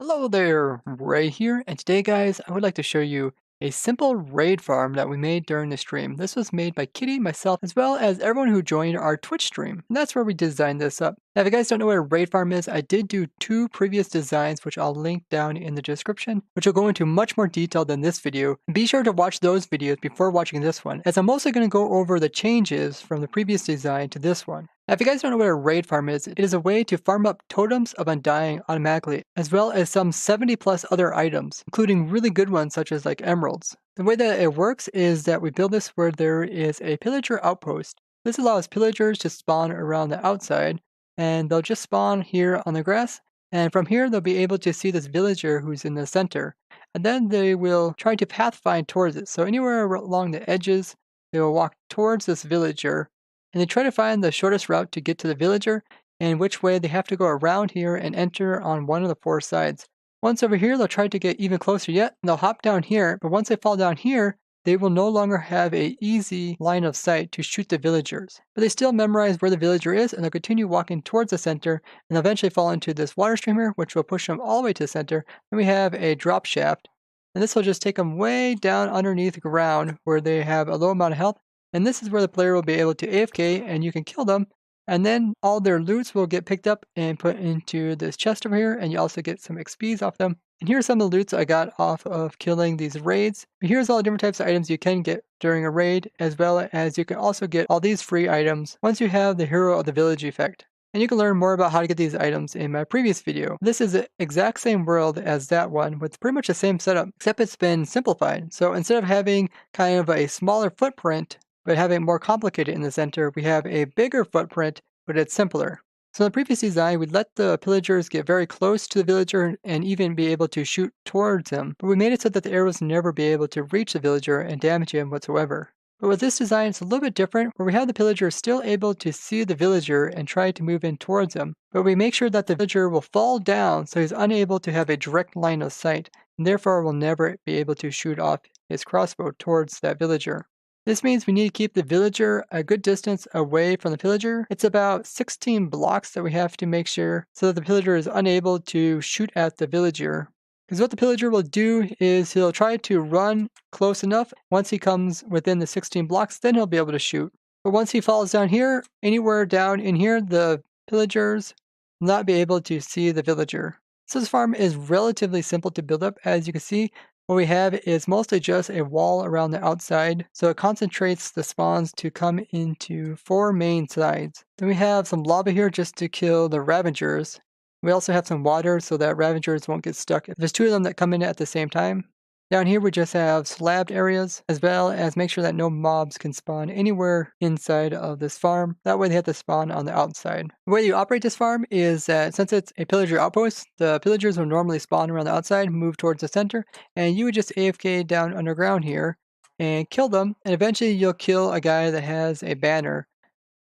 Hello there, Ray here, and today guys, I would like to show you a simple raid farm that we made during the stream. This was made by Kitty, myself, as well as everyone who joined our Twitch stream. And that's where we designed this up. Now if you guys don't know what a raid farm is, I did do two previous designs which I'll link down in the description, which will go into much more detail than this video. And be sure to watch those videos before watching this one, as I'm mostly going to go over the changes from the previous design to this one. Now, if you guys don't know what a raid farm is, it is a way to farm up totems of undying automatically, as well as some 70 plus other items, including really good ones such as like emeralds. The way that it works is that we build this where there is a pillager outpost. This allows pillagers to spawn around the outside, and they'll just spawn here on the grass, and from here they'll be able to see this villager who's in the center, and then they will try to pathfind towards it. So anywhere along the edges, they will walk towards this villager and they try to find the shortest route to get to the villager and which way they have to go around here and enter on one of the four sides. Once over here, they'll try to get even closer yet, and they'll hop down here, but once they fall down here, they will no longer have a easy line of sight to shoot the villagers. But they still memorize where the villager is, and they'll continue walking towards the center, and eventually fall into this water stream here, which will push them all the way to the center. And we have a drop shaft, and this will just take them way down underneath the ground where they have a low amount of health, and this is where the player will be able to AFK and you can kill them. And then all their loots will get picked up and put into this chest over here. And you also get some XPs off them. And here's some of the loots I got off of killing these raids. But here's all the different types of items you can get during a raid, as well as you can also get all these free items once you have the Hero of the Village effect. And you can learn more about how to get these items in my previous video. This is the exact same world as that one with pretty much the same setup, except it's been simplified. So instead of having kind of a smaller footprint but having it more complicated in the center, we have a bigger footprint, but it's simpler. So in the previous design, we'd let the pillagers get very close to the villager and even be able to shoot towards him, but we made it so that the arrows never be able to reach the villager and damage him whatsoever. But with this design, it's a little bit different, where we have the pillager still able to see the villager and try to move in towards him, but we make sure that the villager will fall down so he's unable to have a direct line of sight, and therefore will never be able to shoot off his crossbow towards that villager. This means we need to keep the villager a good distance away from the pillager. It's about 16 blocks that we have to make sure so that the pillager is unable to shoot at the villager. Because what the pillager will do is he'll try to run close enough. Once he comes within the 16 blocks, then he'll be able to shoot. But once he falls down here, anywhere down in here, the pillagers will not be able to see the villager. So this farm is relatively simple to build up. As you can see, what we have is mostly just a wall around the outside, so it concentrates the spawns to come into four main sides. Then we have some lava here just to kill the Ravagers. We also have some water so that Ravagers won't get stuck if there's two of them that come in at the same time. Down here we just have slabbed areas, as well as make sure that no mobs can spawn anywhere inside of this farm. That way they have to spawn on the outside. The way you operate this farm is that since it's a pillager outpost, the pillagers will normally spawn around the outside, move towards the center, and you would just AFK down underground here and kill them, and eventually you'll kill a guy that has a banner.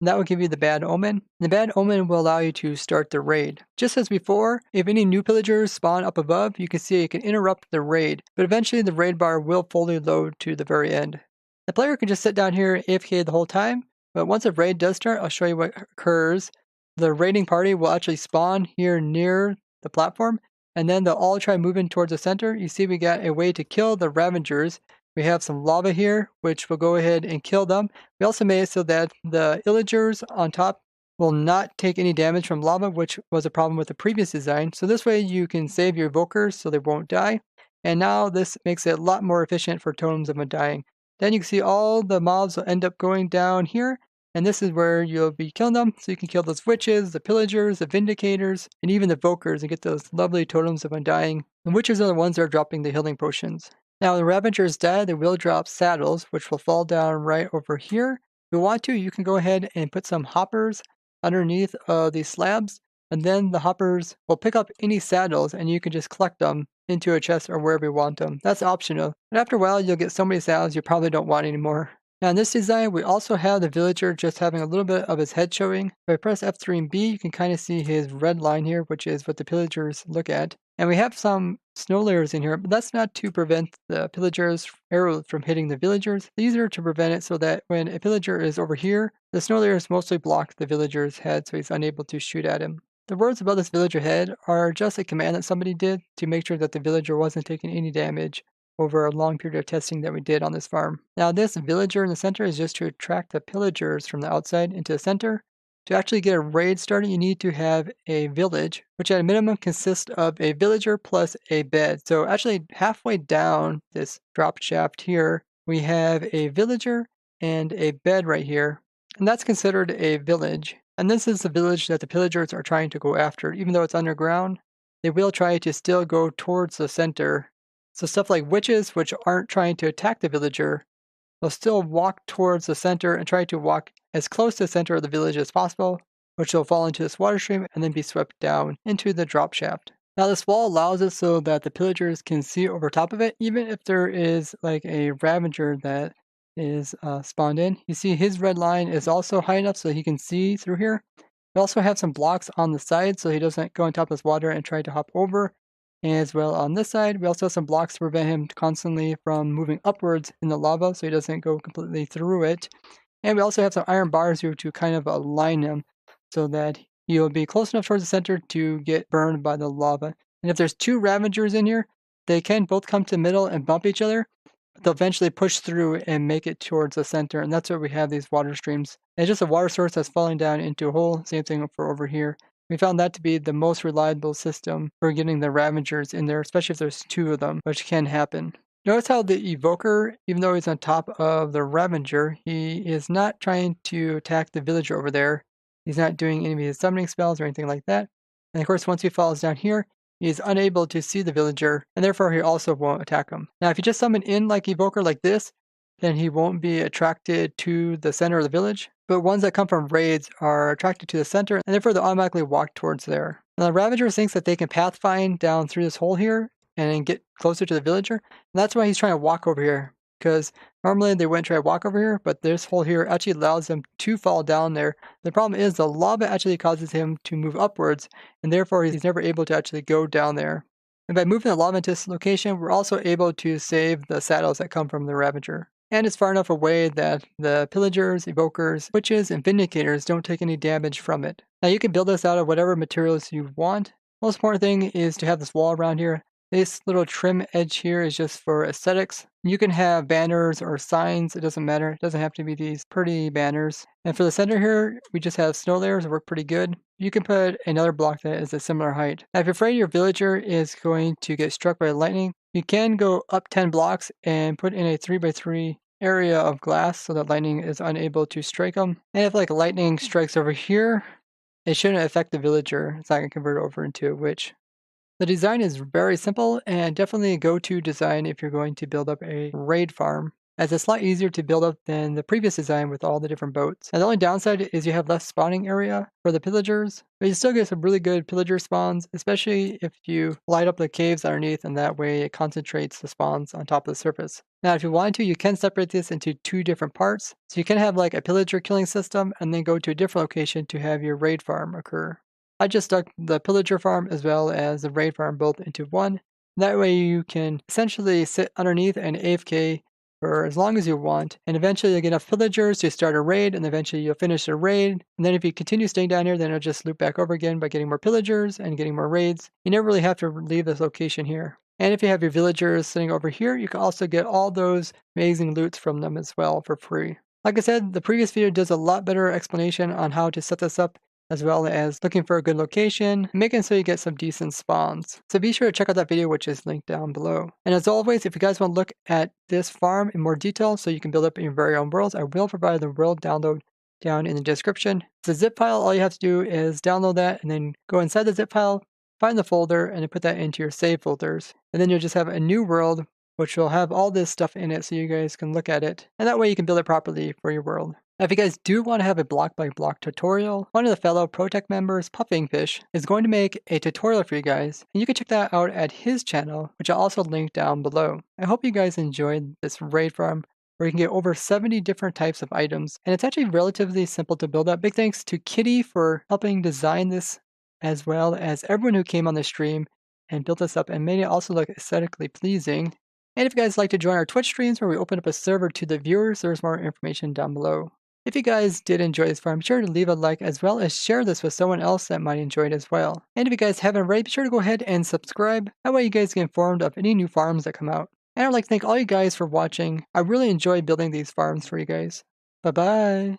That will give you the bad omen. The bad omen will allow you to start the raid. Just as before, if any new pillagers spawn up above, you can see it can interrupt the raid, but eventually the raid bar will fully load to the very end. The player can just sit down here AFK the whole time, but once a raid does start, I'll show you what occurs. The raiding party will actually spawn here near the platform, and then they'll all try moving towards the center. You see we got a way to kill the Ravagers. We have some lava here, which will go ahead and kill them. We also made it so that the illagers on top will not take any damage from lava, which was a problem with the previous design. So this way you can save your evokers so they won't die. And now this makes it a lot more efficient for totems of undying. Then you can see all the mobs will end up going down here. And this is where you'll be killing them. So you can kill those witches, the pillagers, the vindicators, and even the evokers and get those lovely totems of undying. The witches are the ones that are dropping the healing potions. Now, when the Ravagers die, they will drop saddles, which will fall down right over here. If you want to, you can go ahead and put some hoppers underneath these slabs, and then the hoppers will pick up any saddles, and you can just collect them into a chest or wherever you want them. That's optional. But after a while, you'll get so many saddles you probably don't want anymore. Now in this design, we also have the villager just having a little bit of his head showing. If I press F3 and B, you can kind of see his red line here, which is what the pillagers look at. And we have some snow layers in here, but that's not to prevent the pillagers' arrows from hitting the villagers. These are to prevent it so that when a pillager is over here, the snow layers mostly block the villager's head so he's unable to shoot at him. The words above this villager head are just a command that somebody did to make sure that the villager wasn't taking any damage over a long period of testing that we did on this farm. Now this villager in the center is just to attract the pillagers from the outside into the center. To actually get a raid started, you need to have a village, which at a minimum consists of a villager plus a bed. So actually halfway down this drop shaft here, we have a villager and a bed right here, and that's considered a village. And this is the village that the pillagers are trying to go after. Even though it's underground, they will try to still go towards the center. So stuff like witches, which aren't trying to attack the villager, will still walk towards the center and try to walk as close to the center of the village as possible, which will fall into this water stream and then be swept down into the drop shaft. Now this wall allows it so that the pillagers can see over top of it, even if there is like a Ravager that is spawned in. You see his red line is also high enough so he can see through here. We also have some blocks on the side so he doesn't go on top of this water and try to hop over. As well on this side, we also have some blocks to prevent him constantly from moving upwards in the lava so he doesn't go completely through it. And we also have some iron bars here to kind of align him so that he'll be close enough towards the center to get burned by the lava. And if there's two Ravagers in here, they can both come to the middle and bump each other, but they'll eventually push through and make it towards the center. And that's where we have these water streams. And it's just a water source that's falling down into a hole. Same thing for over here. We found that to be the most reliable system for getting the Ravagers in there, especially if there's two of them, which can happen. Notice how the Evoker, even though he's on top of the Ravager, he is not trying to attack the villager over there. He's not doing any of his summoning spells or anything like that. And of course, once he falls down here, he is unable to see the villager, and therefore he also won't attack him. Now, if you just summon in like Evoker like this, then he won't be attracted to the center of the village. But ones that come from raids are attracted to the center, and therefore they'll automatically walk towards there. Now, the Ravager thinks that they can pathfind down through this hole here and get closer to the villager. And that's why he's trying to walk over here, because normally they wouldn't try to walk over here, but this hole here actually allows them to fall down there. The problem is the lava actually causes him to move upwards, and therefore he's never able to actually go down there. And by moving the lava into this location, we're also able to save the saddles that come from the Ravager. And it's far enough away that the pillagers, evokers, witches, and vindicators don't take any damage from it. Now you can build this out of whatever materials you want. Most important thing is to have this wall around here. This little trim edge here is just for aesthetics. You can have banners or signs, it doesn't matter. It doesn't have to be these pretty banners. And for the center here, we just have snow layers that work pretty good. You can put another block that is a similar height. Now if you're afraid your villager is going to get struck by lightning, you can go up 10 blocks and put in a 3x3 area of glass so that lightning is unable to strike them. And if like lightning strikes over here, it shouldn't affect the villager. It's not going to convert over into a witch. The design is very simple and definitely a go-to design if you're going to build up a raid farm, as it's a lot easier to build up than the previous design with all the different boats. And the only downside is you have less spawning area for the pillagers, but you still get some really good pillager spawns, especially if you light up the caves underneath, and that way it concentrates the spawns on top of the surface. Now, if you wanted to, you can separate this into two different parts. So you can have like a pillager killing system and then go to a different location to have your raid farm occur. I just stuck the pillager farm as well as the raid farm both into one. That way you can essentially sit underneath and AFK for as long as you want, and eventually you'll get enough pillagers to start a raid, and eventually you'll finish the raid. And then if you continue staying down here, then it'll just loop back over again by getting more pillagers and getting more raids. You never really have to leave this location here. And if you have your villagers sitting over here, you can also get all those amazing loots from them as well for free. Like I said, the previous video does a lot better explanation on how to set this up, as well as looking for a good location, making so you get some decent spawns. So be sure to check out that video, which is linked down below. And as always, if you guys want to look at this farm in more detail so you can build up your very own worlds, I will provide the world download down in the description. It's a zip file. All you have to do is download that and then go inside the zip file, find the folder, and then put that into your save folders. And then you'll just have a new world which will have all this stuff in it so you guys can look at it. And that way you can build it properly for your world. Now, if you guys do want to have a block-by-block tutorial, one of the fellow Protect members, Puffingfish, is going to make a tutorial for you guys, and you can check that out at his channel, which I'll also link down below. I hope you guys enjoyed this raid farm, where you can get over 70 different types of items, and it's actually relatively simple to build up. Big thanks to Kitty for helping design this, as well as everyone who came on the stream and built this up and made it also look aesthetically pleasing. And if you guys like to join our Twitch streams where we open up a server to the viewers, there's more information down below. If you guys did enjoy this farm, be sure to leave a like as well as share this with someone else that might enjoy it as well. And if you guys haven't already, be sure to go ahead and subscribe. That way you guys get informed of any new farms that come out. And I'd like to thank all you guys for watching. I really enjoy building these farms for you guys. Bye bye.